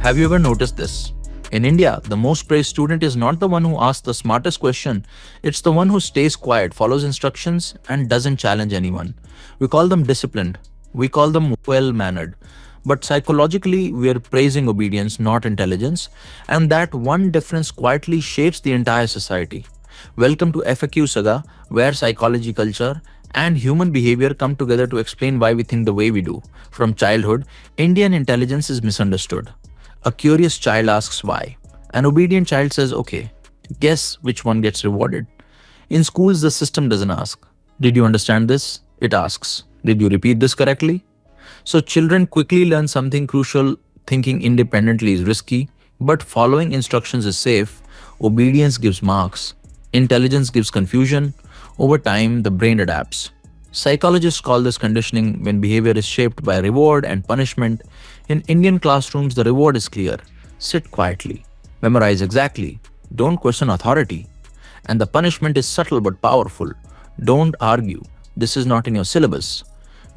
Have you ever noticed this? In India, the most praised student is not the one who asks the smartest question, it's the one who stays quiet, follows instructions, and doesn't challenge anyone. We call them disciplined, we call them well mannered. But psychologically, we are praising obedience, not intelligence, and that one difference quietly shapes the entire society. Welcome to FAQ Saga, where psychology, culture, and human behavior come together to explain why we think the way we do. From childhood, Indian intelligence is misunderstood. A curious child asks why. An obedient child says, okay, guess which one gets rewarded. In schools, the system doesn't ask, did you understand this? It asks, did you repeat this correctly? So children quickly learn something crucial. Thinking independently is risky, but following instructions is safe. Obedience gives marks. Intelligence gives confusion. Over time, the brain adapts. Psychologists call this conditioning when behavior is shaped by reward and punishment. In Indian classrooms, the reward is clear. Sit quietly. Memorize exactly. Don't question authority. And the punishment is subtle but powerful. Don't argue. This is not in your syllabus.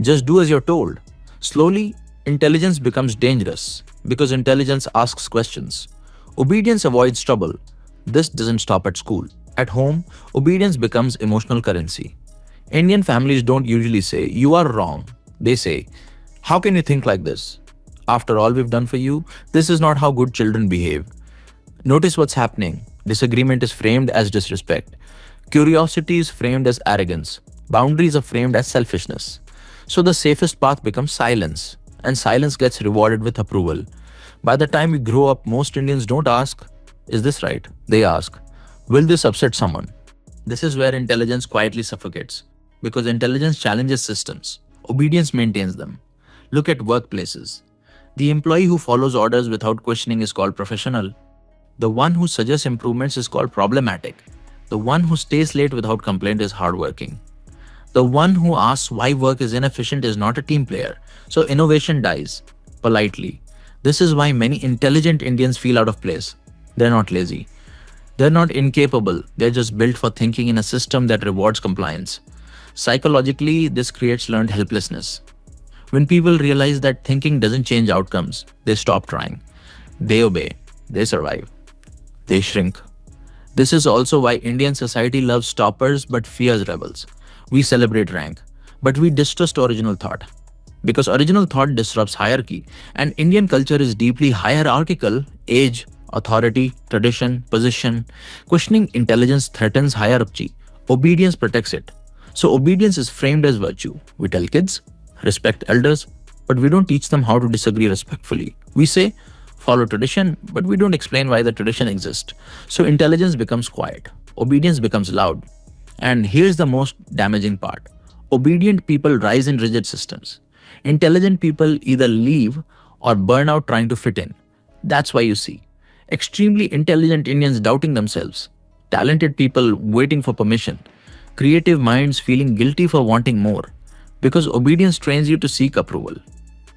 Just do as you're told. Slowly, intelligence becomes dangerous because intelligence asks questions. Obedience avoids trouble. This doesn't stop at school. At home, obedience becomes emotional currency. Indian families don't usually say, you are wrong. They say, how can you think like this? After all we've done for you, this is not how good children behave. Notice what's happening. Disagreement is framed as disrespect. Curiosity is framed as arrogance. Boundaries are framed as selfishness. So the safest path becomes silence, and silence gets rewarded with approval. By the time we grow up, most Indians don't ask, is this right? They ask, will this upset someone? This is where intelligence quietly suffocates, because intelligence challenges systems. Obedience maintains them. Look at workplaces. The employee who follows orders without questioning is called professional. The one who suggests improvements is called problematic. The one who stays late without complaint is hardworking. The one who asks why work is inefficient is not a team player. So innovation dies politely. This is why many intelligent Indians feel out of place. They're not lazy. They're not incapable. They're just built for thinking in a system that rewards compliance. Psychologically, this creates learned helplessness. When people realize that thinking doesn't change outcomes, they stop trying. They obey. They survive. They shrink. This is also why Indian society loves toppers but fears rebels. We celebrate rank, but we distrust original thought. Because original thought disrupts hierarchy, and Indian culture is deeply hierarchical. Age, authority, tradition, position. Questioning intelligence threatens hierarchy. Obedience protects it. So obedience is framed as virtue. We tell kids, respect elders, but we don't teach them how to disagree respectfully. We say, follow tradition, but we don't explain why the tradition exists. So intelligence becomes quiet. Obedience becomes loud. And here's the most damaging part. Obedient people rise in rigid systems. Intelligent people either leave or burn out trying to fit in. That's why you see extremely intelligent Indians doubting themselves, talented people waiting for permission, creative minds feeling guilty for wanting more. Because obedience trains you to seek approval.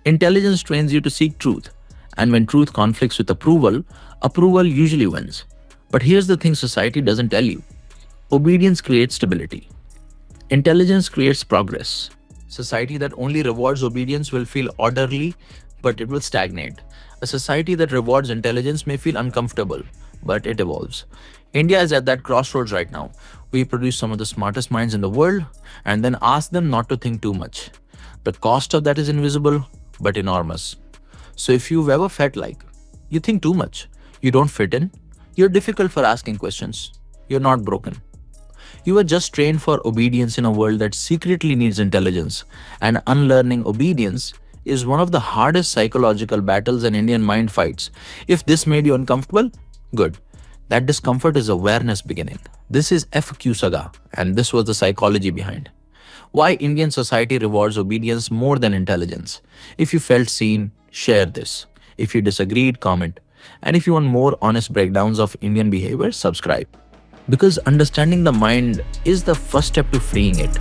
Intelligence trains you to seek truth. And when truth conflicts with approval, approval usually wins. But here's the thing society doesn't tell you. Obedience creates stability. Intelligence creates progress. Society that only rewards obedience will feel orderly, but it will stagnate. A society that rewards intelligence may feel uncomfortable, but it evolves. India is at that crossroads right now. We produce some of the smartest minds in the world and then ask them not to think too much. The cost of that is invisible, but enormous. So if you've ever felt like you think too much, you don't fit in, you're difficult for asking questions, you're not broken. You were just trained for obedience in a world that secretly needs intelligence, and unlearning obedience is one of the hardest psychological battles an Indian mind fights. If this made you uncomfortable, good. That discomfort is awareness beginning. This is FQ Saga, and this was the psychology behind why Indian society rewards obedience more than intelligence. If you felt seen, share this. If you disagreed, comment. And if you want more honest breakdowns of Indian behavior, subscribe. Because understanding the mind is the first step to freeing it.